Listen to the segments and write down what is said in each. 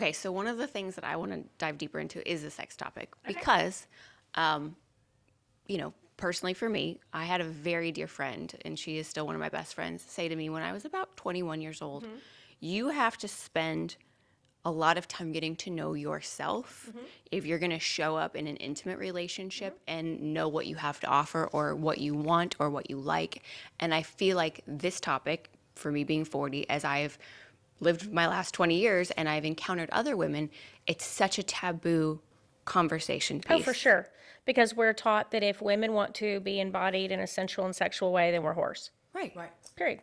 Okay, so one of the things that I want to dive deeper into is the sex topic because, personally for me, I had a very dear friend, and she is still one of my best friends, say to me when I was about 21 years old, you have to spend a lot of time getting to know yourself if you're going to show up in an intimate relationship and know what you have to offer or what you want or what you like. And I feel like this topic, for me being 40, as I've lived my last 20 years and I've encountered other women, it's such a taboo conversation piece. Oh, for sure. Because we're taught that if women want to be embodied in a sensual and sexual way, then we're whores. Right. Period.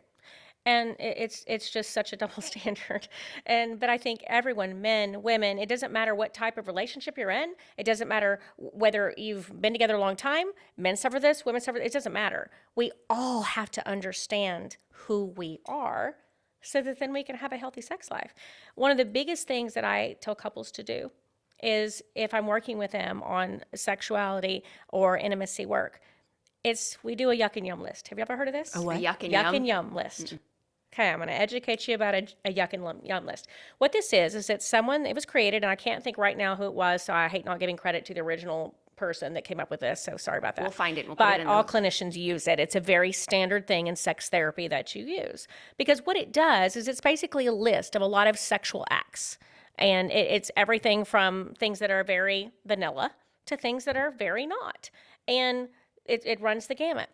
And it's just such a double standard. But I think everyone, men, women, it doesn't matter what type of relationship you're in. It doesn't matter whether you've been together a long time. Men suffer this, women suffer. It doesn't matter. We all have to understand who we are so that then we can have a healthy sex life. One of the biggest things that I tell couples to do is if I'm working with them on sexuality or intimacy work, we do a Yuck and Yum list. Have you ever heard of this? A what? Yuck and Yuck Yum? and Yum list. Okay, I'm going to educate you about a Yuck and Yum list. What this is that it was created, and I can't think right now who it was, so I hate not giving credit to the original person that came up with this, so sorry about that. We'll find it and we'll put it in all clinicians use it. It's a very standard thing in sex therapy that you use. Because what it does is it's basically a list of a lot of sexual acts. And it's everything from things that are very vanilla to things that are very not. And it runs the gamut.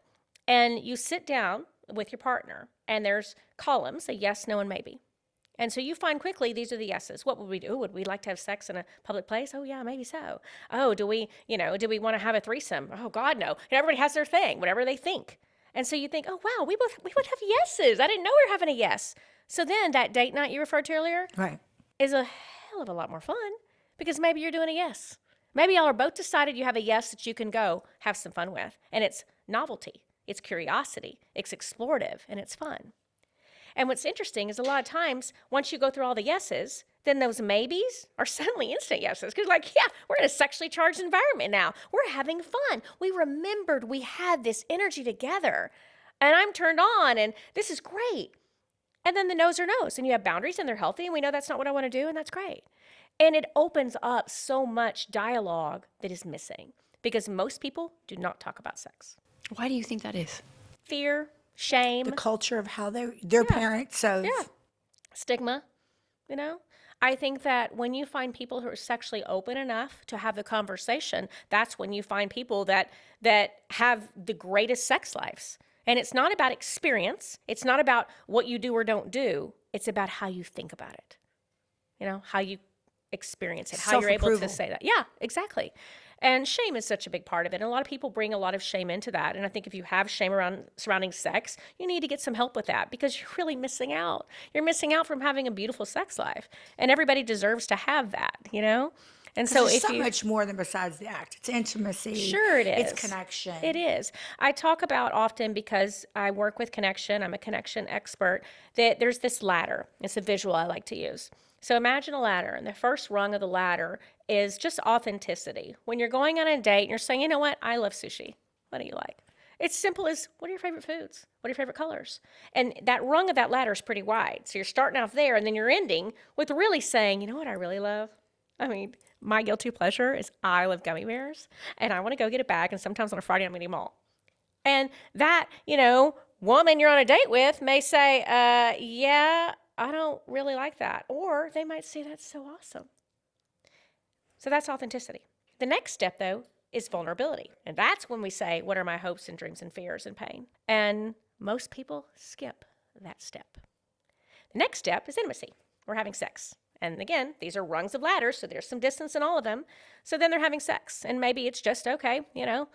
And you sit down with your partner, and there's columns, a yes, no, and maybe. And so you find quickly, these are the yeses. What would we do? Would we like to have sex in a public place? Oh, yeah, maybe so. Oh, do we want to have a threesome? Oh, God, no. And everybody has their thing, whatever they think. And so you think, oh, wow, we would have yeses. I didn't know we were having a yes. So then that date night you referred to earlier is a hell of a lot more fun because maybe you're doing a yes. Maybe y'all are both decided you have a yes that you can go have some fun with. And it's novelty, it's curiosity, it's explorative, and it's fun. And what's interesting is a lot of times, once you go through all the yeses, then those maybes are suddenly instant yeses. Because we're in a sexually charged environment now. We're having fun. We remembered we had this energy together. And I'm turned on, and this is great. And then the no's are no's. And you have boundaries, and they're healthy, and we know that's not what I want to do, and that's great. And it opens up so much dialogue that is missing. Because most people do not talk about sex. Why do you think that is? Fear, shame. The culture of how their parents. So Stigma, I think that when you find people who are sexually open enough to have the conversation, that's when you find people that have the greatest sex lives. And it's not about experience. It's not about what you do or don't do. It's about how you think about it. How you experience it, how you're able to say that. Yeah, exactly. And shame is such a big part of it. And a lot of people bring a lot of shame into that. And I think if you have shame surrounding sex, you need to get some help with that because you're really missing out. You're missing out from having a beautiful sex life. And everybody deserves to have that, And so it's much more than besides the act. It's intimacy. Sure it is. It's connection. It is. I talk about often because I work with connection. I'm a connection expert. That there's this ladder. It's a visual I like to use. So imagine a ladder, and the first rung of the ladder is just authenticity. When you're going on a date and you're saying, you know what, I love sushi. What do you like? It's simple as, what are your favorite foods? What are your favorite colors? And that rung of that ladder is pretty wide. So you're starting off there, and then you're ending with really saying, you know what I really love? I mean, my guilty pleasure is I love gummy bears, and I want to go get a bag, and sometimes on a Friday I'm going to eat them all. And that, woman you're on a date with may say, yeah, I don't really like that. Or they might say, that's so awesome. So that's authenticity. The next step, though, is vulnerability. And that's when we say, what are my hopes and dreams and fears and pain? And most people skip that step. The next step is intimacy. We're having sex. And again, these are rungs of ladders, so there's some distance in all of them. So then they're having sex. And maybe it's just, okay, here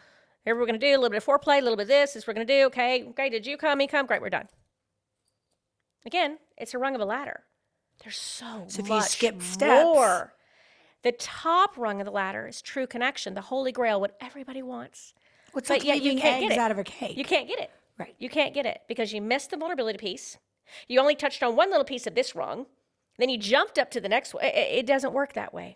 we're going to do a little bit of foreplay, a little bit of this we're going to do. Okay, did you come, me come? Great, we're done. Again, it's a rung of a ladder. There's so if much you skip steps, more. The top rung of the ladder is true connection, the holy grail, what everybody wants. It's like leaving eggs out of a cake. You can't get it. Right. You can't get it because you missed the vulnerability piece. You only touched on one little piece of this rung. Then you jumped up to the next one. It doesn't work that way.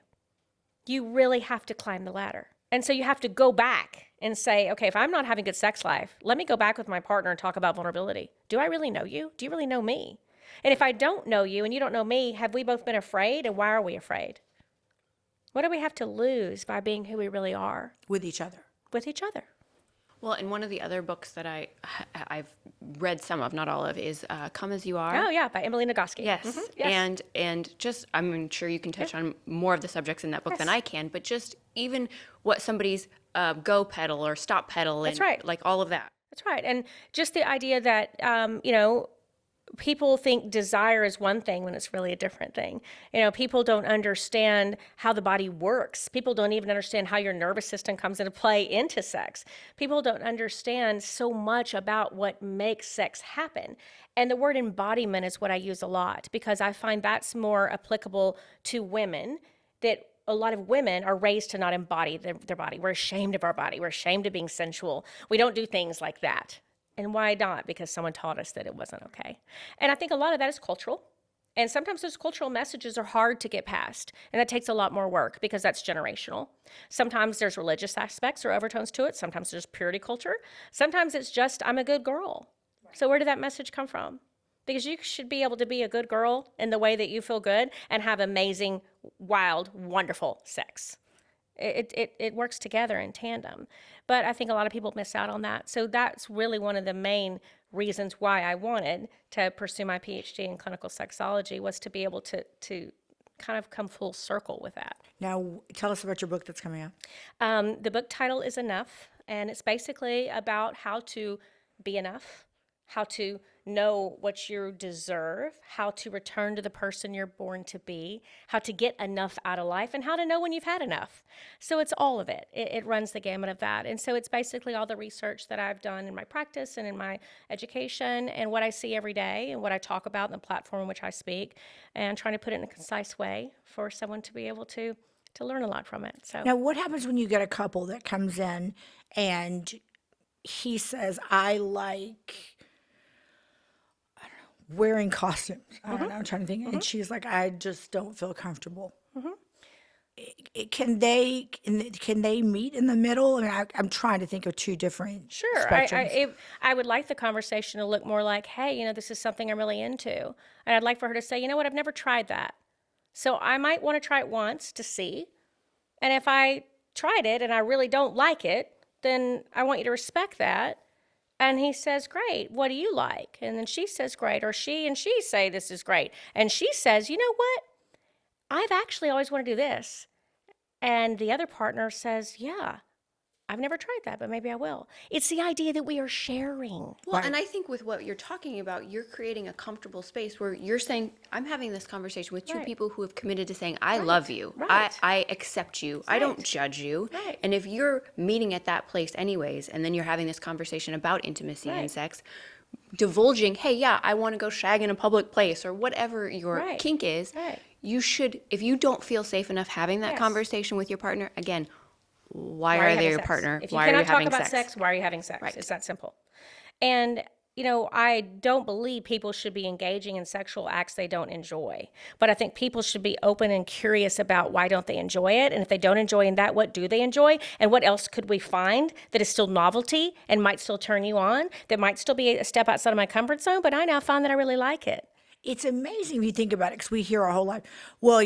You really have to climb the ladder. And so you have to go back and say, okay, if I'm not having good sex life, let me go back with my partner and talk about vulnerability. Do I really know you? Do you really know me? And if I don't know you and you don't know me, have we both been afraid? And why are we afraid? What do we have to lose by being who we really are? With each other. With each other. Well, and one of the other books that I've read some of, not all of, is Come As You Are. Oh, yeah, by Emily Nagoski. Yes. Yes. And just, I'm sure you can touch on more of the subjects in that book than I can, but just even what somebody's go pedal or stop pedal and That's right. like all of that. That's right. And just the idea that, people think desire is one thing when it's really a different thing. People don't understand how the body works. People don't even understand how your nervous system comes into play into sex. People don't understand so much about what makes sex happen. And the word embodiment is what I use a lot because I find that's more applicable to women, that a lot of women are raised to not embody their body. We're ashamed of our body. We're ashamed of being sensual. We don't do things like that. And why not? Because someone taught us that it wasn't okay. And I think a lot of that is cultural. And sometimes those cultural messages are hard to get past. And that takes a lot more work because that's generational. Sometimes there's religious aspects or overtones to it. Sometimes there's purity culture. Sometimes it's just, I'm a good girl. Right. So where did that message come from? Because you should be able to be a good girl in the way that you feel good and have amazing, wild, wonderful sex. It works together in tandem. But I think a lot of people miss out on that. So that's really one of the main reasons why I wanted to pursue my PhD in clinical sexology, was to be able to kind of come full circle with that. Now, tell us about your book that's coming out. The book title is Enough, and it's basically about how to be enough, how to know what you deserve, how to return to the person you're born to be, how to get enough out of life, and how to know when you've had enough. So it's all of it. It runs the gamut of that. And so it's basically all the research that I've done in my practice and in my education and what I see every day and what I talk about in the platform in which I speak, and trying to put it in a concise way for someone to be able to learn a lot from it. So now, what happens when you get a couple that comes in and he says, I like wearing costumes. I don't know, I'm trying to think. And she's like, I just don't feel comfortable. Can they meet in the middle? I mean, I'm trying to think of two different spectrums. I would like the conversation to look more like, hey, this is something I'm really into. And I'd like for her to say, you know what, I've never tried that. So I might want to try it once to see. And if I tried it and I really don't like it, then I want you to respect that. And he says, great, what do you like? And then she says, great. Or she and she say, this is great. And she says, you know what? I've actually always wanted to do this. And the other partner says, yeah, I've never tried that, but maybe I will. It's the idea that we are sharing. Well, and I think with what you're talking about, you're creating a comfortable space where you're saying, I'm having this conversation with two people who have committed to saying, I love you. I accept you. I don't judge you. And if you're meeting at that place anyways, and then you're having this conversation about intimacy and sex, divulging, hey, yeah, I want to go shag in a public place or whatever your kink is, you should, if you don't feel safe enough having that conversation with your partner, again, why are they your partner? If you cannot talk about sex, why are you having sex? Right. It's that simple. And, I don't believe people should be engaging in sexual acts they don't enjoy. But I think people should be open and curious about why don't they enjoy it? And if they don't enjoy in that, what do they enjoy? And what else could we find that is still novelty and might still turn you on, that might still be a step outside of my comfort zone, but I now find that I really like it. It's amazing if you think about it, because we hear our whole life, well,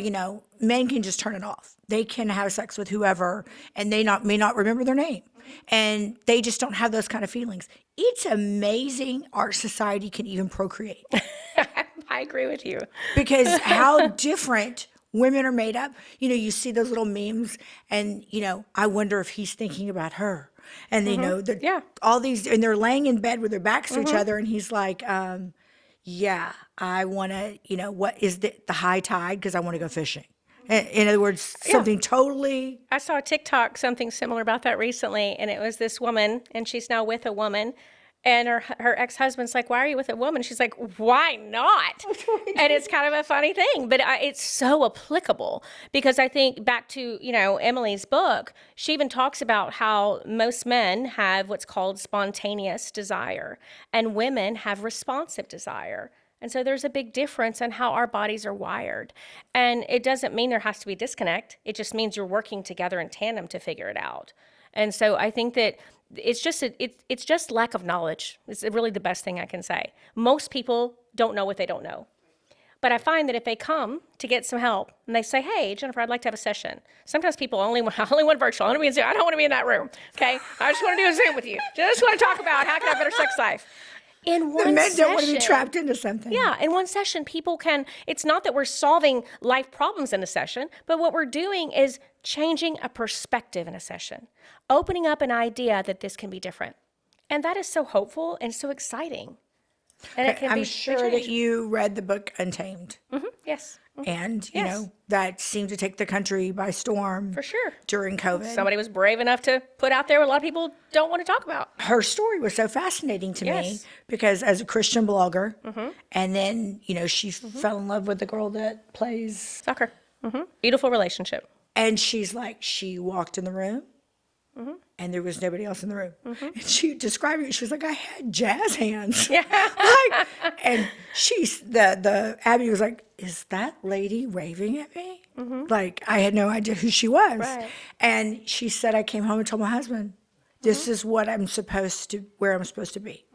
men can just turn it off. They can have sex with whoever, and they may not remember their name. And they just don't have those kind of feelings. It's amazing our society can even procreate. I agree with you. Because how different women are made up. You see those little memes, and, I wonder if he's thinking about her. And, all these, and they're laying in bed with their backs to each other, and he's like, yeah, I want to, what is the high tide? Because I want to go fishing. In other words, something totally. I saw a TikTok, something similar about that recently. And it was this woman, and she's now with a woman. And her ex-husband's like, why are you with a woman? She's like, why not? And it's kind of a funny thing, but it's so applicable, because I think back to, Emily's book, she even talks about how most men have what's called spontaneous desire and women have responsive desire. And so there's a big difference in how our bodies are wired. And it doesn't mean there has to be a disconnect. It just means you're working together in tandem to figure it out. And so I think that it's just lack of knowledge. It's really the best thing I can say. Most people don't know what they don't know. But I find that if they come to get some help and they say, hey, Jennifer, I'd like to have a session. Sometimes people only want virtual. I don't want to be in Zoom. I don't want to be in that room. Okay. I just want to do a Zoom with you. Just want to talk about how can I have a better sex life. In one The men session, don't want to be trapped into something. Yeah, in one session, people can, it's not that we're solving life problems in a session, but what we're doing is changing a perspective in a session, opening up an idea that this can be different. And that is so hopeful and so exciting. And it can I'm be sure that you read the book Untamed. Yes. And, you know, that seemed to take the country by storm. For sure. During COVID. Somebody was brave enough to put out there what a lot of people don't want to talk about. Her story was so fascinating to me because as a Christian blogger, and then, you know, she fell in love with the girl that plays soccer. Beautiful relationship. And she's like, she walked in the room and there was nobody else in the room. And she described it. She was like, I had jazz hands. Yeah. And the Abby was like, is that lady raving at me? Like, I had no idea who she was. Right. And she said, I came home and told my husband, this is what where I'm supposed to be.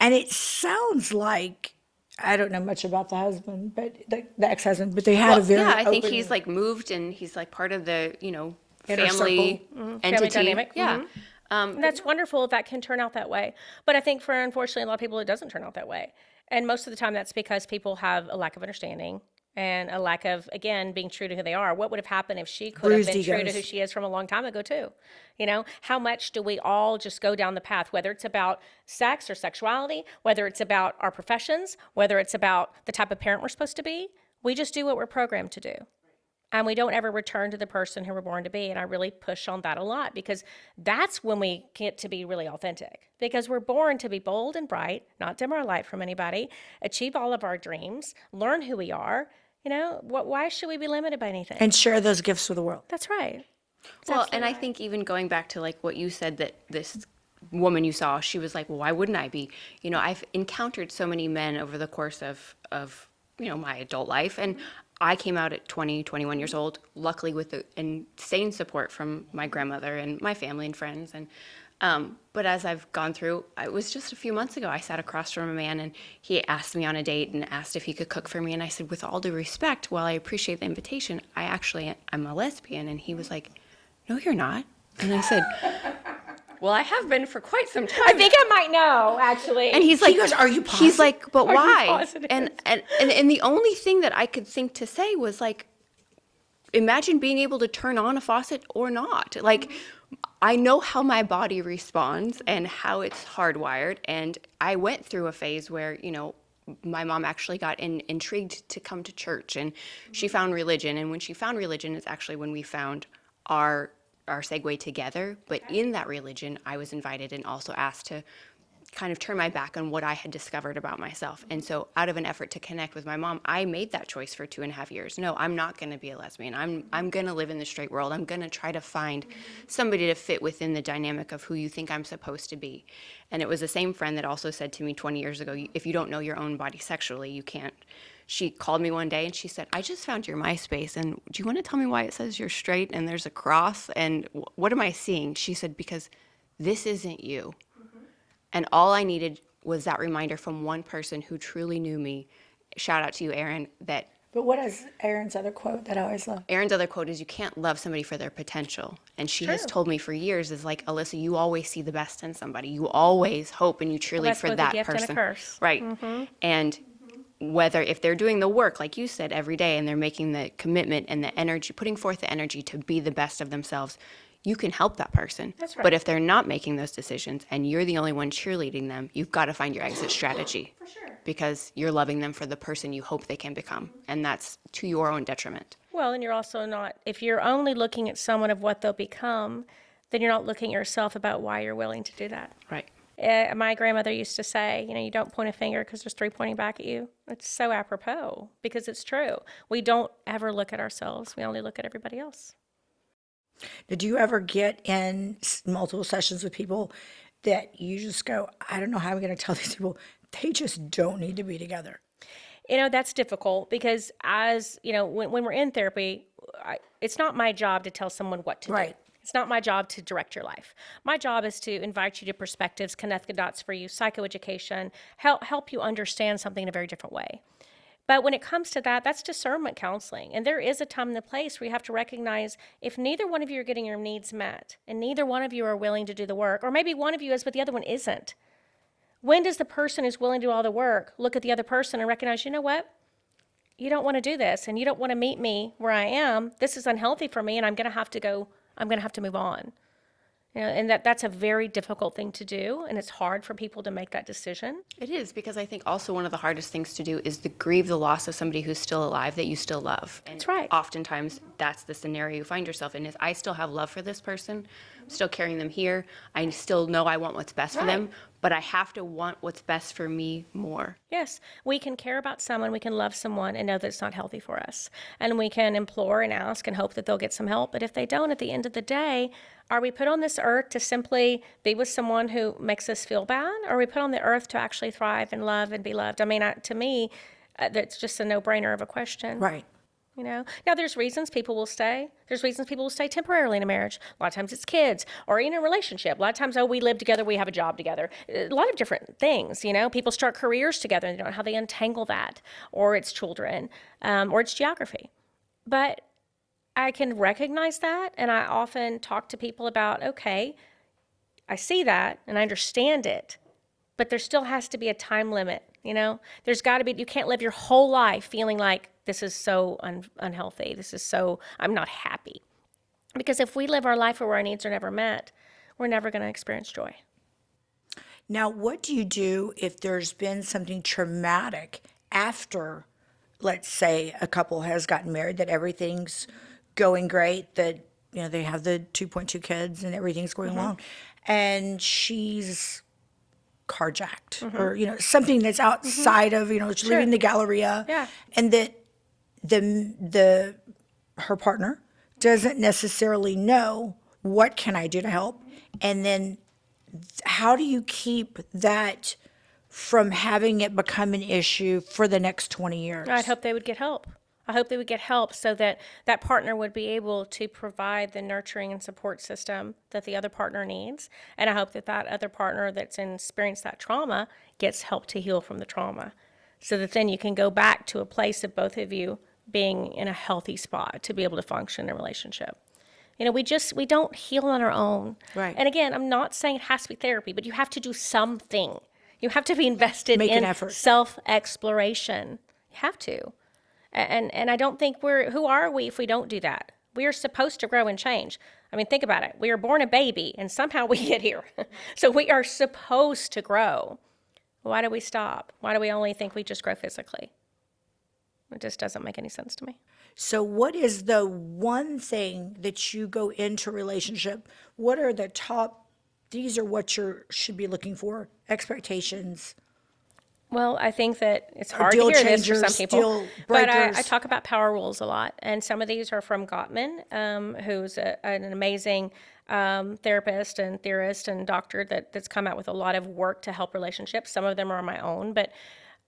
And it sounds like, I don't know much about the husband, but the ex-husband, but they had a very I think open- he's like moved and he's like part of the, you know, Inner family entity. Family dynamic. Yeah. And that's wonderful that can turn out that way. But I think for, unfortunately, a lot of people, it doesn't turn out that way. And most of the time that's because people have a lack of understanding and a lack of, again, being true to who they are. What would have happened if she could Bruised have been true to egos. who she is from a long time ago too? You know, how much do we all just go down the path, whether it's about sex or sexuality, whether it's about our professions, whether it's about the type of parent we're supposed to be? We just do what we're programmed to do. And we don't ever return to the person who we're born to be. And I really push on that a lot because that's when we get to be really authentic. Because we're born to be bold and bright, not dim our light from anybody, achieve all of our dreams, learn who we are. You know, why should we be limited by anything? and share those gifts with the world. That's right. Well, and I think even going back to like what you said, that this woman you saw, she was like, well, why wouldn't I be? You know, I've encountered so many men over the course of you know, my adult life. And I came out at 20, 21 years old, luckily with the insane support from my grandmother and my family and friends. And but as I've gone through, it was just a few months ago, I sat across from a man and he asked me on a date and asked if he could cook for me. And I said, with all due respect, while I appreciate the invitation, I'm a lesbian. And he was like, no, you're not. And I said, well, I have been for quite some time. I think I might know, actually. And he's like, He goes, "Are you positive?" He's like, but Are you why? positive? And the only thing that I could think to say was like, imagine being able to turn on a faucet or not. Like, I know how my body responds and how it's hardwired. And I went through a phase where, you know, my mom actually got intrigued to come to church, and she found religion. And when she found religion, it's actually when we found our segue together. But in that religion, I was invited and also asked to kind of turn my back on what I had discovered about myself. And so out of an effort to connect with my mom, I made that choice for 2.5 years. No, I'm not going to be a lesbian. I'm going to live in the straight world. I'm going to try to find somebody to fit within the dynamic of who you think I'm supposed to be. And it was the same friend that also said to me 20 years ago, if you don't know your own body sexually, you can't. She called me one day and she said, I just found your MySpace, and do you want to tell me why it says you're straight and there's a cross? And what am I seeing? She said, because this isn't you. And all I needed was that reminder from one person who truly knew me. Shout out to you, Erin, that But what is Erin's other quote that I always love? Erin's other quote is, you can't love somebody for their potential. And she has told me for years, is like, Alyssa, you always see the best in somebody. You always hope and you cheerlead that's for both a that gift and a person. curse. Right. And whether if they're doing the work, like you said, every day, and they're making the commitment and the energy, putting forth the energy to be the best of themselves, you can help that person. That's right. But if they're not making those decisions and you're the only one cheerleading them, you've got to find your exit strategy. For sure. Because you're loving them for the person you hope they can become. And that's to your own detriment. Well, and you're also not, if you're only looking at someone of what they'll become, then you're not looking at yourself about why you're willing to do that. Right. My grandmother used to say, you know, you don't point a finger because there's 3 pointing back at you. It's so apropos because it's true. We don't ever look at ourselves. We only look at everybody else. Did you ever get in multiple sessions with people that you just go, I don't know how I'm going to tell these people, they just don't need to be together? You know, that's difficult because as, you know, when we're in therapy, it's not my job to tell someone what to do. Right. It's not my job to direct your life. My job is to invite you to perspectives, connect the dots for you, psychoeducation, help you understand something in a very different way. But when it comes to that, that's discernment counseling. And there is a time and a place where you have to recognize if neither one of you are getting your needs met and neither one of you are willing to do the work, or maybe one of you is but the other one isn't. When does the person who's willing to do all the work look at the other person and recognize, you know what? You don't want to do this and you don't want to meet me where I am. This is unhealthy for me and I'm going to have to move on. And that's a very difficult thing to do, and it's hard for people to make that decision. It is, because I think also one of the hardest things to do is to grieve the loss of somebody who's still alive that you still love. And that's right. Oftentimes that's the scenario you find yourself in, is I still have love for this person, I'm still carrying them here, I still know I want what's best for them, but I have to want what's best for me more. Yes, we can care about someone, we can love someone and know that it's not healthy for us. And we can implore and ask and hope that they'll get some help. But if they don't, at the end of the day, are we put on this earth to simply be with someone who makes us feel bad? Or are we put on the earth to actually thrive and love and be loved? I mean, to me, that's just a no-brainer of a question. Right. Now there's reasons people will stay. There's reasons people will stay temporarily in a marriage. A lot of times it's kids, or in a relationship. A lot of times, we live together, we have a job together. A lot of different things, People start careers together and they don't know how they untangle that. Or it's children, or it's geography. But I can recognize that, and I often talk to people about, okay, I see that and I understand it, but there still has to be a time limit, There's got to be, you can't live your whole life feeling like this is so unhealthy. I'm not happy. Because if we live our life where our needs are never met, we're never going to experience joy. Now, what do you do if there's been something traumatic after, let's say, a couple has gotten married, that everything's going great, that, they have the 2.2 kids and everything's going along, and she's carjacked or, something that's outside of, leaving the Galleria, and that her partner doesn't necessarily know what can I do to help, and then how do you keep that from having it become an issue for the next 20 years? I'd hope they would get help. I hope they would get help so that that partner would be able to provide the nurturing and support system that the other partner needs. And I hope that that other partner that's experienced that trauma gets help to heal from the trauma, so that then you can go back to a place of both of you being in a healthy spot to be able to function in a relationship. We don't heal on our own. Right. And again, I'm not saying it has to be therapy, but you have to do something. You have to be invested in self-exploration. You have to. And I don't think who are we if we don't do that? We are supposed to grow and change. I mean, think about it. We are born a baby and somehow we get here. So we are supposed to grow. Why do we stop? Why do we only think we just grow physically? It just doesn't make any sense to me. So what is the one thing that you go into a relationship? What are the top, these are what you should be looking for, expectations? Well, I think that it's hard to hear this for some people, but I talk about power rules a lot. And some of these are from Gottman, who's an amazing therapist and theorist and doctor that's come out with a lot of work to help relationships. Some of them are my own, but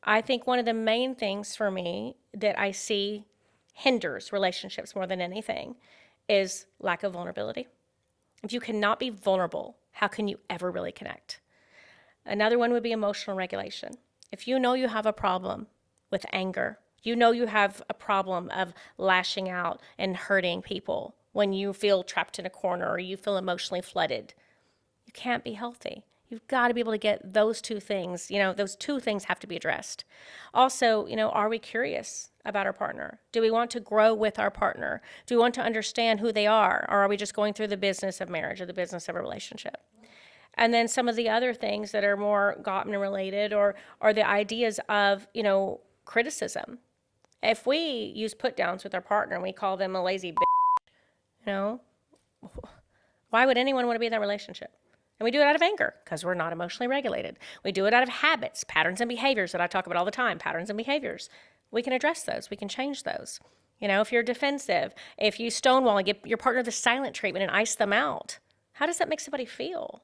I think one of the main things for me that I see hinders relationships more than anything is lack of vulnerability. If you cannot be vulnerable, how can you ever really connect? Another one would be emotional regulation. If you know you have a problem with anger, you know you have a problem of lashing out and hurting people when you feel trapped in a corner or you feel emotionally flooded, you can't be healthy. You've got to be able to get those two things, those two things have to be addressed. Also, are we curious about our partner? Do we want to grow with our partner? Do we want to understand who they are? Or are we just going through the business of marriage or the business of a relationship? And then some of the other things that are more Gottman related or the ideas of, criticism. If we use put downs with our partner and we call them a lazy bitch, why would anyone want to be in that relationship? And we do it out of anger because we're not emotionally regulated. We do it out of habits, patterns and behaviors that I talk about all the time, patterns and behaviors. We can address those. We can change those. If you're defensive, if you stonewall and get your partner the silent treatment and ice them out, how does that make somebody feel?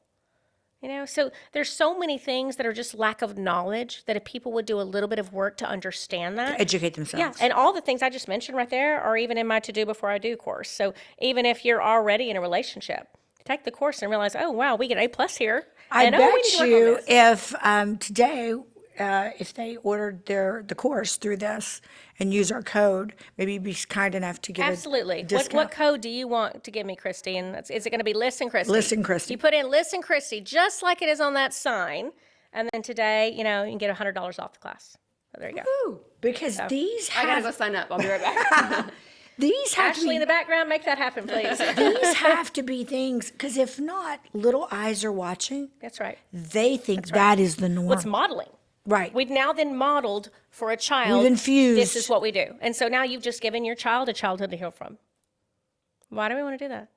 So there's so many things that are just lack of knowledge that if people would do a little bit of work to understand that. Educate themselves. Yeah, and all the things I just mentioned right there are even in my To Do Before I Do course. So even if you're already in a relationship, take the course and realize, oh, wow, we get A+ here. I bet we need to work on you this. if today, if they ordered the course through this and use our code, maybe you'd be kind enough to give Absolutely. a discount. What code do you want to give me, Kristi? And is it going to be Liss N Kristi? Liss N Kristi. You put in Liss N Kristi, just like it is on that sign. And then today, you can get $100 off the class. So there you go. Ooh, Because these I gotta have go sign up. I'll be right back. these have to Ashley in be the background, make that happen, please. these have to be things, because if not, little eyes are watching. That's right. They think that is the norm. What's modeling? Right. We've now then modeled for a child. We've infused. This is what we do. And so now you've just given your child a childhood to heal from. Why do we want to do that?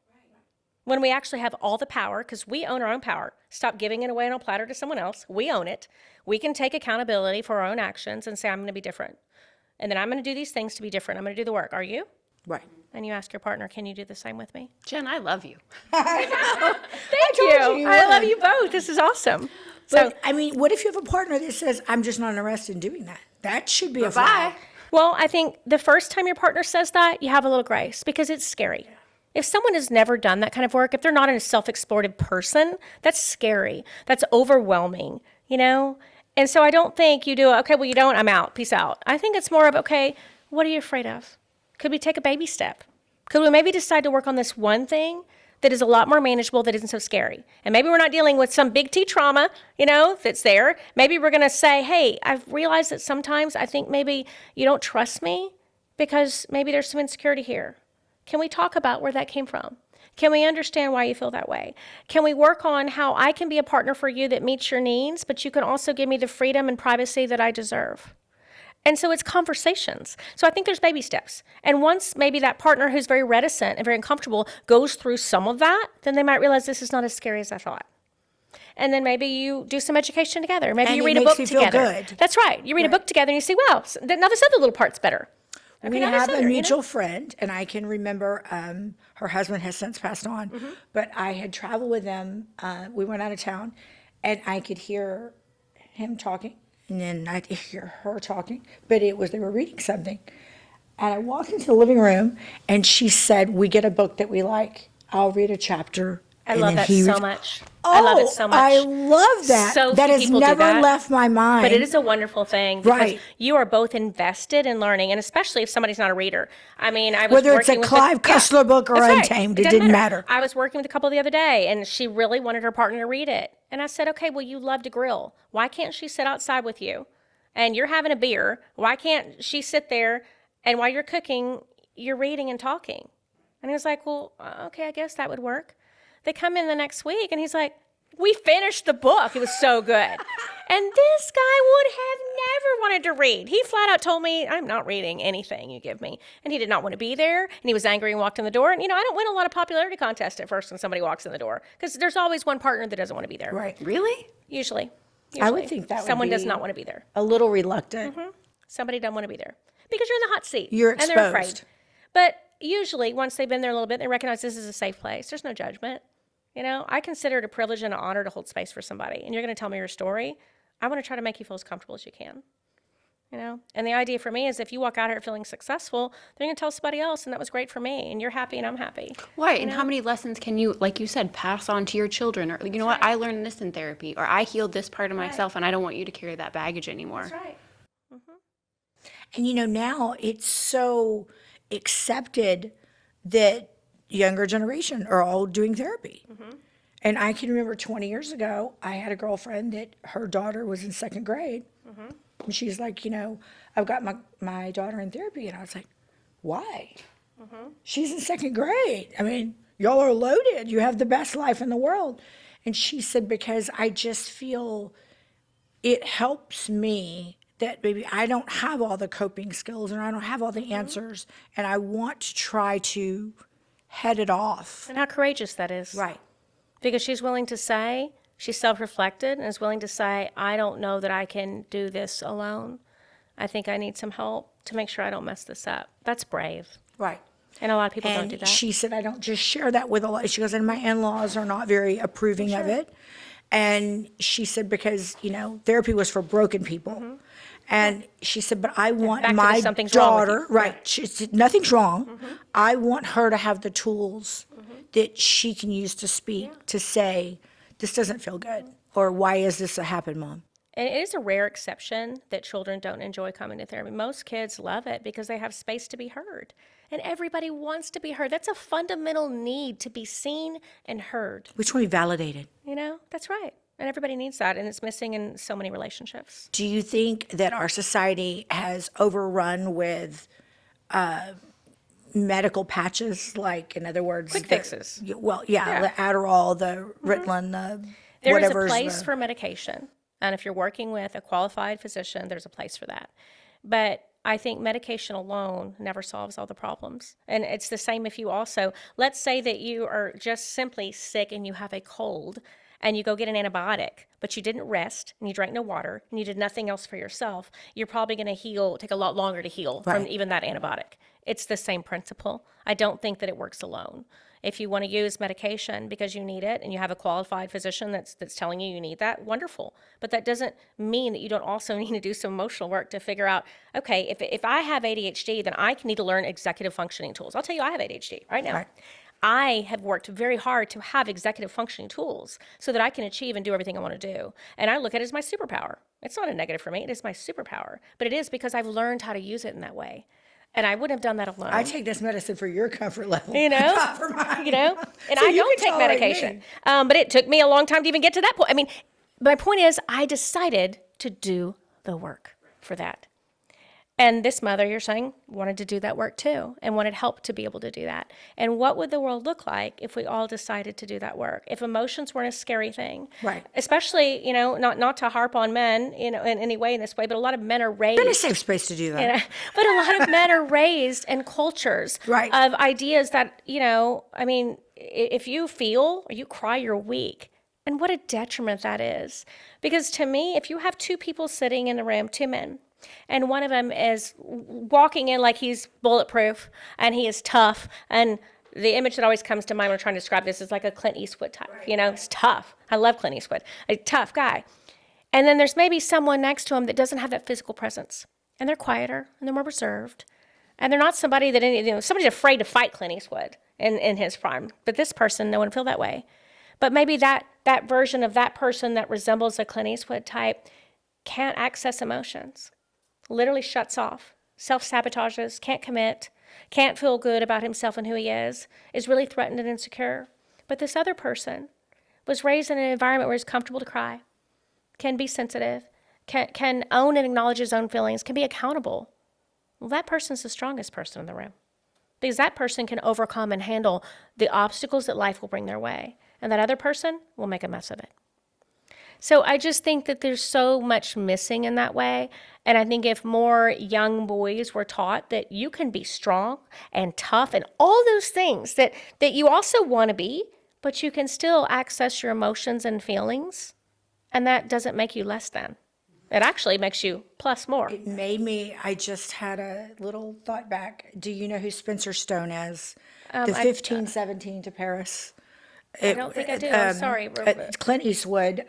When we actually have all the power, because we own our own power. Stop giving it away on a platter to someone else. We own it. We can take accountability for our own actions and say, I'm going to be different. And then I'm going to do these things to be different. I'm going to do the work. Are you? Right. And you ask your partner, can you do the same with me? Jen, I love you. Thank told you I love would. you both. This is awesome. But, I mean, what if you have a partner that says, I'm just not interested in doing that? That should be a flag. Bye. Well, I think the first time your partner says that, you have a little grace because it's scary. If someone has never done that kind of work, if they're not a self-explorative person, that's scary. That's overwhelming, And so I don't think you do, okay, well, you don't, I'm out, peace out. I think it's more of, okay, what are you afraid of? Could we take a baby step? Could we maybe decide to work on this one thing that is a lot more manageable, that isn't so scary? And maybe we're not dealing with some big T trauma, that's there. Maybe we're going to say, hey, I've realized that sometimes I think maybe you don't trust me because maybe there's some insecurity here. Can we talk about where that came from? Can we understand why you feel that way? Can we work on how I can be a partner for you that meets your needs, but you can also give me the freedom and privacy that I deserve? And so it's conversations. So I think there's baby steps. And once maybe that partner who's very reticent and very uncomfortable goes through some of that, then they might realize this is not as scary as I thought. And then maybe you do some education together. Maybe And you it read a makes book you feel together. good. That's right. You read a book together and you see, wow, now this other little part's better. We have a mutual friend, and I can remember her husband has since passed on, but I had traveled with them. We went out of town, and I could hear him talking, and then I'd hear her talking, but they were reading something. And I walked into the living room, and she said, we get a book that we like. I'll read a chapter. I love that so much. I love it so much. I love that. So that few has people do never that. left my mind. But it is a wonderful thing because Right. you are both invested in learning, and especially if somebody's not a reader. I mean, I was Whether it's a working with Clive Cussler book or That's right. Untamed, it doesn't didn't matter. I was working with a couple the other day, and she really wanted her partner to read it. And I said, okay, well, you love to grill. Why can't she sit outside with you? And you're having a beer. Why can't she sit there, and while you're cooking, you're reading and talking? And he was like, well, okay, I guess that would work. They come in the next week, and he's like, we finished the book. It was so good. And this guy would have never wanted to read. He flat out told me, I'm not reading anything you give me. And he did not want to be there. And he was angry and walked in the door. And, I don't win a lot of popularity contests at first when somebody walks in the door. Because there's always one partner that doesn't want to be there. Right. Really? Usually. I would think that would someone does be not want to be there. a little reluctant. Somebody doesn't want to be there. Because you're in the hot seat. You're And they're afraid. exposed. But usually, once they've been there a little bit, they recognize this is a safe place. There's no judgment. I consider it a privilege and an honor to hold space for somebody. And you're going to tell me your story. I want to try to make you feel as comfortable as you can. And the idea for me is if you walk out here feeling successful, then you're going to tell somebody else, and that was great for me, and you're happy and I'm happy. Right. And how many lessons can you, like you said, pass on to your children? Or, you know what, I learned this in therapy, or I healed this part of myself, and I don't want you to carry that baggage anymore. That's right. And now it's so accepted that younger generation are all doing therapy. And I can remember 20 years ago, I had a girlfriend that her daughter was in 2nd grade. And she's like, I've got my daughter in therapy. And I was like, why? She's in 2nd grade. I mean, y'all are loaded. You have the best life in the world. And she said, because I just feel it helps me that maybe I don't have all the coping skills and I don't have all the answers. And I want to try to head it off. And how courageous that is. Right. Because she's willing to say, she's self-reflected and is willing to say, I don't know that I can do this alone. I think I need some help to make sure I don't mess this up. That's brave. Right. And a lot of people don't do And that. she said, I don't just share that with a lot. She goes, and my in-laws are not very approving of it. And she said, because, therapy was for broken people. And she said, but I want back to the my something's wrong with daughter, you. right, she said, nothing's wrong. I want her to have the tools that she can use to speak, to say, this doesn't feel good, or why is this a happen, Mom? And it is a rare exception that children don't enjoy coming to therapy. Most kids love it because they have space to be heard. And everybody wants to be heard. That's a fundamental need, to be seen and heard. Which one we validated? That's right. And everybody needs that, and it's missing in so many relationships. Do you think that our society has overrun with medical patches, like, in other words, Quick fixes. The Adderall, the Ritalin, the There is a whatever's place for medication. And if you're working with a qualified physician, there's a place for that. But I think medication alone never solves all the problems. And it's the same if you also, let's say that you are just simply sick and you have a cold and you go get an antibiotic, but you didn't rest and you drank no water and you did nothing else for yourself, you're probably going to take a lot longer to heal from even that antibiotic. It's the same principle. I don't think that it works alone. If you want to use medication because you need it and you have a qualified physician that's telling you need that, wonderful. But that doesn't mean that you don't also need to do some emotional work to figure out, okay, if I have ADHD, then I need to learn executive functioning tools. I'll tell you, I have ADHD right now. Right. I have worked very hard to have executive functioning tools so that I can achieve and do everything I want to do. And I look at it as my superpower. It's not a negative for me. It is my superpower. But it is because I've learned how to use it in that way. And I wouldn't have done that alone. I take this medicine for your comfort level. Not for mine. And so I don't take medication. But it took me a long time to even get to that point. I mean, my point is, I decided to do the work for that. And this mother, you're saying, wanted to do that work too, and wanted help to be able to do that. And what would the world look like if we all decided to do that work? If emotions weren't a scary thing, right? Especially, not to harp on men, in any way in this way, but a lot of men are raised. It's been a safe space to do that. But a lot of men are raised in cultures of ideas that, if you feel or you cry, you're weak. And what a detriment that is. Because to me, if you have two people sitting in the room, two men, and one of them is walking in like he's bulletproof and he is tough. And the image that always comes to mind when I'm trying to describe this is like a Clint Eastwood type. It's tough. I love Clint Eastwood. A tough guy. And then there's maybe someone next to him that doesn't have that physical presence. And they're quieter and they're more reserved. And they're not somebody that, somebody's afraid to fight Clint Eastwood in his prime. But this person, no one feel that way. But maybe that version of that person that resembles a Clint Eastwood type can't access emotions. Literally shuts off, self-sabotages, can't commit, can't feel good about himself and who he is really threatened and insecure. But this other person was raised in an environment where he's comfortable to cry, can be sensitive, can own and acknowledge his own feelings, can be accountable. Well, that person's the strongest person in the room because that person can overcome and handle the obstacles that life will bring their way. And that other person will make a mess of it. So I just think that there's so much missing in that way. And I think if more young boys were taught that you can be strong and tough and all those things that you also want to be, but you can still access your emotions and feelings, and that doesn't make you less than. It actually makes you plus more. It made me, I just had a little thought back. Do you know who Spencer Stone is? The 1517 to Paris. I don't think I do. I'm sorry. Clint Eastwood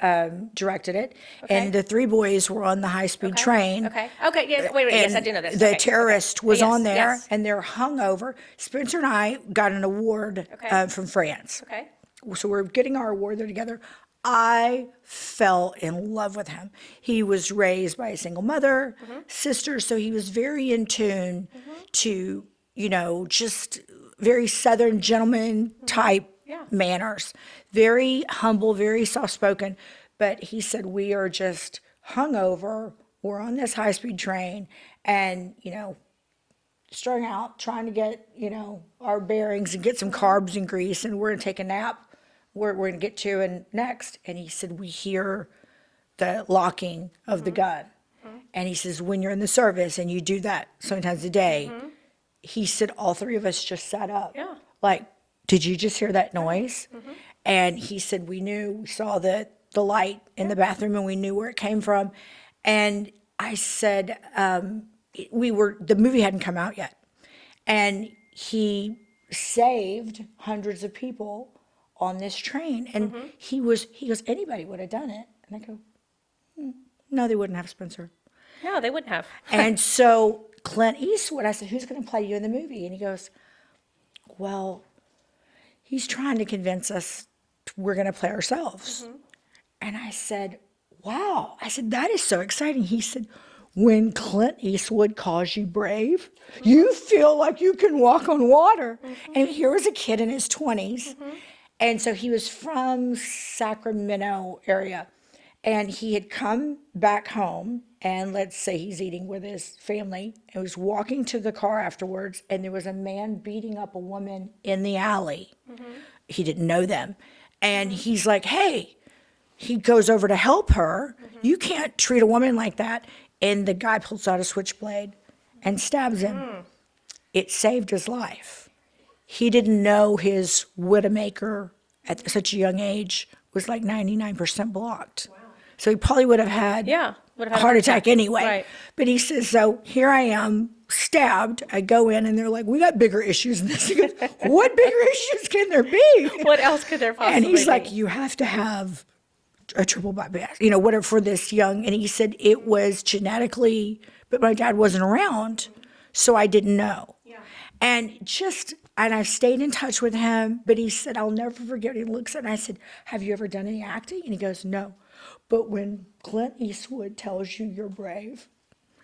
directed it, and the three boys were on the high-speed train. Okay. Yes. Wait. Yes, I do know this. The terrorist was on there, and they're hung over. Spencer and I got an award from France. Okay. So we're getting our award there together. I fell in love with him. He was raised by a single mother, sister, so he was very in tune to, just very Southern gentleman type manners, very humble, very soft-spoken. But he said, we are just hungover. We're on this high-speed train and, strung out, trying to get, our bearings and get some carbs and grease, and we're going to take a nap. We're going to get to and next. And he said, we hear the locking of the gun. And he says, when you're in the service and you do that sometimes a day, he said, all three of us just sat up. Yeah. Like, did you just hear that noise? And he said, we saw the light in the bathroom and we knew where it came from. And I said, the movie hadn't come out yet. And he saved hundreds of people on this train. And he goes, anybody would have done it. And I go, no, they wouldn't have, Spencer. No, they wouldn't have. And so Clint Eastwood, I said, who's going to play you in the movie? And he goes, well, he's trying to convince us we're going to play ourselves. And I said, wow. I said, that is so exciting. He said, when Clint Eastwood calls you brave, you feel like you can walk on water. And here was a kid in his 20s. And so he was from Sacramento area. And he had come back home, and let's say he's eating with his family, and was walking to the car afterwards, and there was a man beating up a woman in the alley. He didn't know them. And he's like, hey, he goes over to help her. You can't treat a woman like that. And the guy pulls out a switchblade and stabs him. It saved his life. He didn't know his widowmaker at such a young age was like 99% blocked. Wow. So he probably would have had a heart attack anyway. Right. But he says, so here I am, stabbed. I go in and they're like, we got bigger issues than this. He goes, what bigger issues can there be? What else could there possibly be? And he's be? like, you have to have a triple bypass, whatever, for this young. And he said it was genetically, but my dad wasn't around, so I didn't know. Yeah. And I've stayed in touch with him, but he said, I'll never forget. He looks at me and I said, have you ever done any acting? And he goes, no. But when Clint Eastwood tells you you're brave,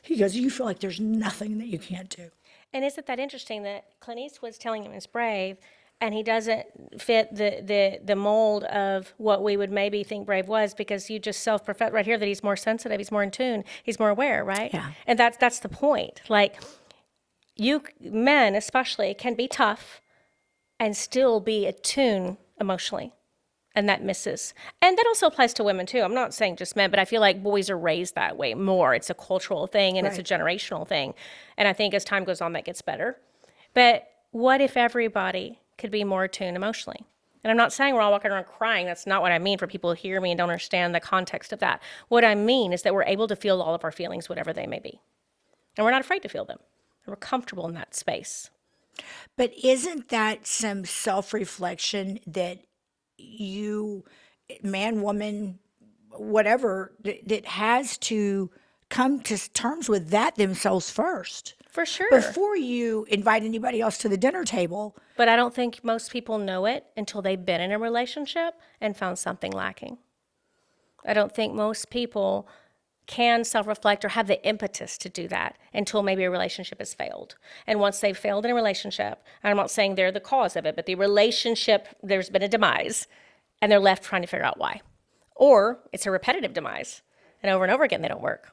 he goes, you feel like there's nothing that you can't do. And isn't that interesting that Clint Eastwood's telling him he's brave, and he doesn't fit the mold of what we would maybe think brave was, because you just self-profess right here that he's more sensitive, he's more in tune, he's more aware, right? Yeah. And that's the point. Like, you men especially can be tough and still be attuned emotionally. And that misses. And that also applies to women too. I'm not saying just men, but I feel like boys are raised that way more. It's a cultural thing and it's a generational thing. And I think as time goes on, that gets better. But what if everybody could be more attuned emotionally? And I'm not saying we're all walking around crying. That's not what I mean, for people who hear me and don't understand the context of that. What I mean is that we're able to feel all of our feelings, whatever they may be. And we're not afraid to feel them. And we're comfortable in that space. But isn't that some self-reflection that you, man, woman, whatever, that has to come to terms with that themselves first? For sure. Before you invite anybody else to the dinner table. But I don't think most people know it until they've been in a relationship and found something lacking. I don't think most people can self-reflect or have the impetus to do that until maybe a relationship has failed. And once they've failed in a relationship, and I'm not saying they're the cause of it, but the relationship, there's been a demise, and they're left trying to figure out why. Or it's a repetitive demise, and over again, they don't work.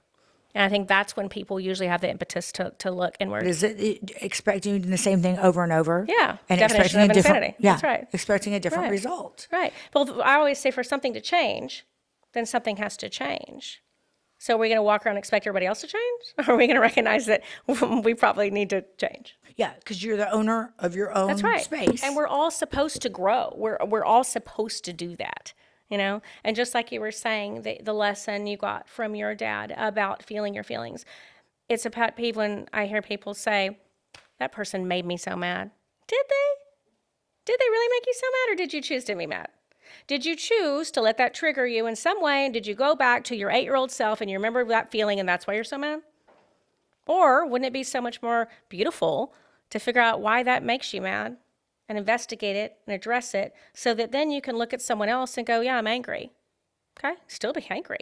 And I think that's when people usually have the impetus to look inward. Is it expecting the same thing over and over? Yeah. And Definition of insanity. Yeah, that's right. Expecting a different result. Right. Well, I always say for something to change, then something has to change. So are we going to walk around and expect everybody else to change? Or are we going to recognize that we probably need to change? Yeah, because you're the owner of your own space. And we're all supposed to grow. We're all supposed to do that, And just like you were saying, the lesson you got from your dad about feeling your feelings, it's a pet peeve when I hear people say, that person made me so mad. Did they? Did they really make you so mad, or did you choose to be mad? Did you choose to let that trigger you in some way? And did you go back to your 8-year-old self and you remember that feeling and that's why you're so mad? Or wouldn't it be so much more beautiful to figure out why that makes you mad and investigate it and address it so that then you can look at someone else and go, yeah, I'm angry. Okay, still be angry.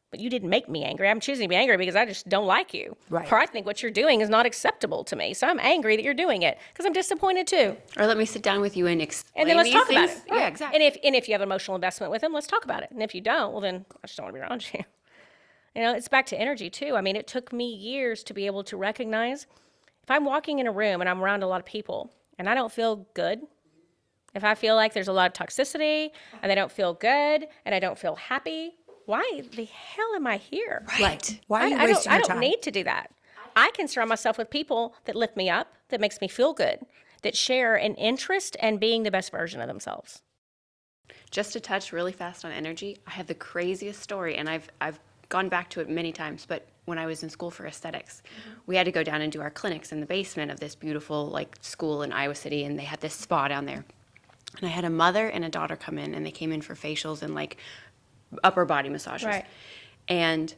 But you didn't make me angry. I'm choosing to be angry because I just don't like you. Right. Or I think what you're doing is not acceptable to me. So I'm angry that you're doing it because I'm disappointed too. Or let me sit down with you and explain And then let's these talk things. about it. Yeah, exactly. And if you have emotional investment with him, let's talk about it. And if you don't, well then I just don't want to be around you. It's back to energy too. I mean, it took me years to be able to recognize if I'm walking in a room and I'm around a lot of people and I don't feel good, if I feel like there's a lot of toxicity and I don't feel good and I don't feel happy, why the hell am I here? Right. Why are you wasting your time? I don't need to do that. I can surround myself with people that lift me up, that makes me feel good, that share an interest in being the best version of themselves. Just to touch really fast on energy, I have the craziest story, and I've gone back to it many times, but when I was in school for aesthetics, we had to go down and do our clinics in the basement of this beautiful school in Iowa City, and they had this spa down there. And I had a mother and a daughter come in, and they came in for facials and like upper body massages. Right. And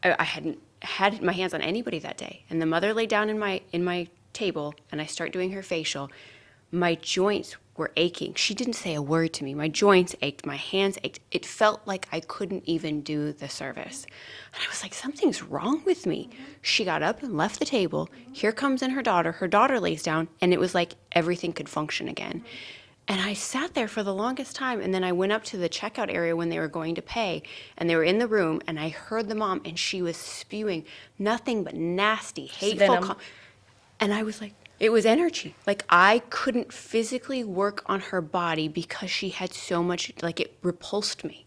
I hadn't had my hands on anybody that day. And the mother laid down in my table, and I start doing her facial. My joints were aching. She didn't say a word to me. My joints ached, my hands ached. It felt like I couldn't even do the service. And I was like, something's wrong with me. She got up and left the table. Here comes in her daughter. Her daughter lays down, and it was like everything could function again. And I sat there for the longest time, and then I went up to the checkout area when they were going to pay, and they were in the room, and I heard the mom, and she was spewing nothing but nasty, hateful and I was like, it was energy. Like, I couldn't physically work on her body because she had so much, like, it repulsed me.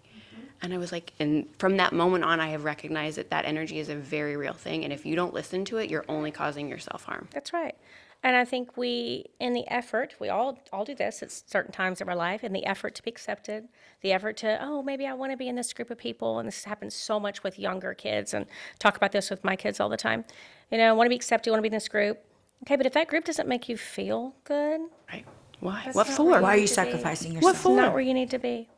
And I was like, and from that moment on, I have recognized that that energy is a very real thing. And if you don't listen to it, you're only causing yourself harm. That's right. And I think we, in the effort, we all do this at certain times of our life, in the effort to be accepted, the effort to, oh, maybe I want to be in this group of people. And this happens so much with younger kids, and talk about this with my kids all the time. You know, I want to be accepted, I want to be in this group. Okay, but if that group doesn't make you feel good, Right. Why? That's What not for? where Why are you need to be. sacrificing What yourself? for? not where you need to be.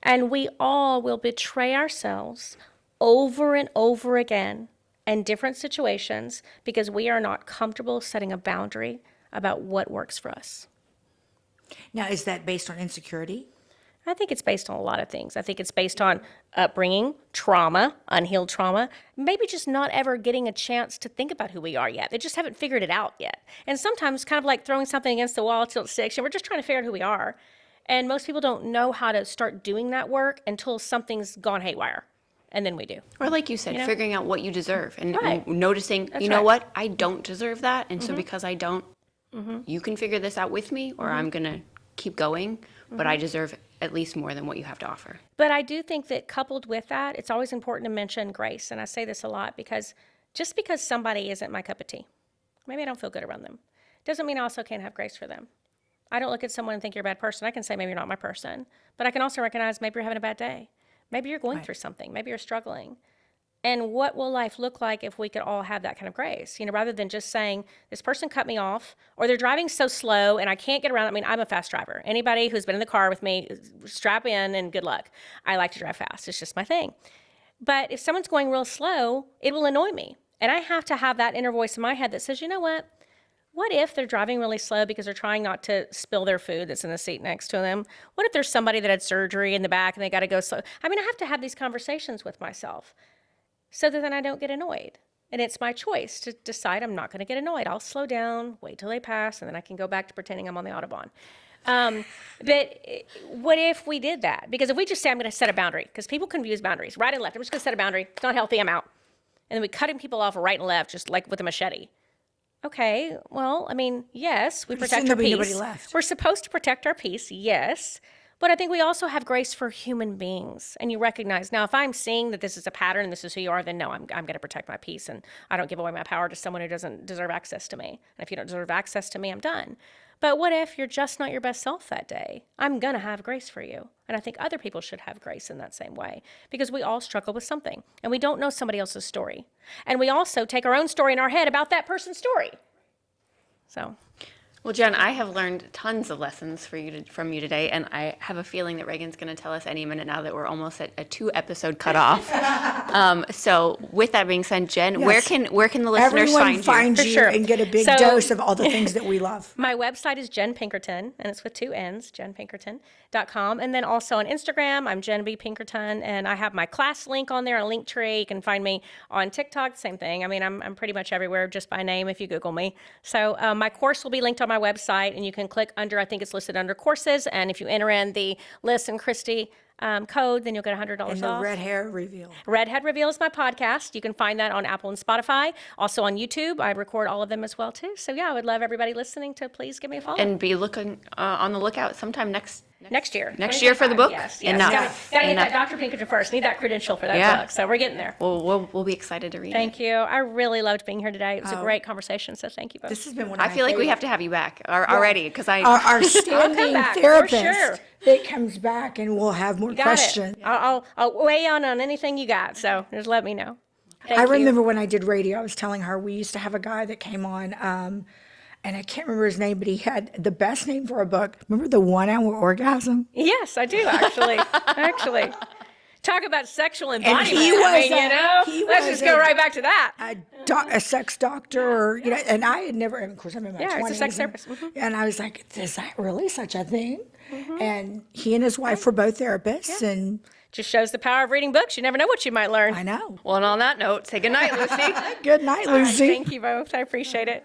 And we all will betray ourselves over and over again in different situations because we are not comfortable setting a boundary about what works for us. Now, is that based on insecurity? I think it's based on a lot of things. I think it's based on upbringing, trauma, unhealed trauma, maybe just not ever getting a chance to think about who we are yet. They just haven't figured it out yet. And sometimes kind of like throwing something against the wall till it sticks, and we're just trying to figure out who we are. And most people don't know how to start doing that work until something's gone haywire. And then we do. Or like you said, You know? figuring out what you deserve and Right. noticing, That's you know right. what, I don't deserve that. And so because I don't, you can figure this out with me, or I'm going to keep going, but I deserve at least more than what you have to offer. But I do think that coupled with that, it's always important to mention grace. And I say this a lot because just because somebody isn't my cup of tea, maybe I don't feel good around them, doesn't mean I also can't have grace for them. I don't look at someone and think you're a bad person. I can say maybe you're not my person, but I can also recognize maybe you're having a bad day. Maybe you're going through something. Maybe you're struggling. And what will life look like if we could all have that kind of grace? You know, rather than just saying, this person cut me off, or they're driving so slow and I can't get around. I mean, I'm a fast driver. Anybody who's been in the car with me, strap in and good luck. I like to drive fast. It's just my thing. But if someone's going real slow, it will annoy me. And I have to have that inner voice in my head that says, you know what? What if they're driving really slow because they're trying not to spill their food that's in the seat next to them? What if there's somebody that had surgery in the back and they got to go slow? I mean, I have to have these conversations with myself so that then I don't get annoyed. And it's my choice to decide I'm not going to get annoyed. I'll slow down, wait till they pass, and then I can go back to pretending I'm on the Autobahn. But what if we did that? Because if we just say, I'm going to set a boundary, because people confuse boundaries, right and left. I'm just going to set a boundary. It's not healthy. I'm out. And then we cutting people off right and left, just like with a machete. Okay, well, I mean, yes, we Pretty protect soon our there'll be peace. nobody left. We're supposed to protect our peace, yes. But I think we also have grace for human beings. And you recognize, now, if I'm seeing that this is a pattern and this is who you are, then no, I'm going to protect my peace. And I don't give away my power to someone who doesn't deserve access to me. And if you don't deserve access to me, I'm done. But what if you're just not your best self that day? I'm going to have grace for you. And I think other people should have grace in that same way, because we all struggle with something and we don't know somebody else's story. And we also take our own story in our head about that person's story. So, Well, Jen, I have learned tons of lessons from you today, and I have a feeling that Reagan's going to tell us any minute now that we're almost at a 2-episode cutoff. So, with that being said, Jen, Yes. where can the listeners Everyone find you? find you sure. and get a big So- dose of all the things that we love. my website is Jenn Pinkerton, and it's with 2 N's, jennpinkerton.com. And then also on Instagram, I'm Jenn B. Pinkerton, and I have my class link on there, a link tree. You can find me on TikTok, same thing. I mean, I'm pretty much everywhere just by name if you Google me. So my course will be linked on my website, and you can click under, I think it's listed under courses, and if you enter in the Liss N Kristi code, then you'll get $100 And the off. red hair reveal. Redhead Reveal is my podcast. You can find that on Apple and Spotify. Also on YouTube. I record all of them as well, too. So, yeah, I would love everybody listening to please give me a follow. And be looking on the lookout sometime next year. Next year for the book? Yes. Enough. Gotta get Enough. that Dr. Pinkerton first. Need that credential for that Yeah. book. So we're getting there. We'll be excited to read it. Thank you. I really loved being here today. It was a great conversation. So thank you both. This has been one of I my feel like we favorite- have to have you back already, because our standing back, for therapist sure. that comes back and we'll have more Got questions. it. I'll weigh on anything you got. So just let me know. Thank I you. remember when I did radio, I was telling her we used to have a guy that came on, and I can't remember his name, but he had the best name for a book. Remember the 1 hour orgasm? Yes, I do actually. Actually. Talk about sexual embodiment. he was let's just go right back to that. A sex doctor, or, and I had never, and of course, I'm in my 20s. Yeah, it's a sex therapist. And I was like, is that really such a thing? And he and his wife were both therapists, and Just shows the power of reading books. You never know what you might learn. I know. Well, and on that note, say goodnight, Lucy. Good night, Lucy. Thank you both. I appreciate it.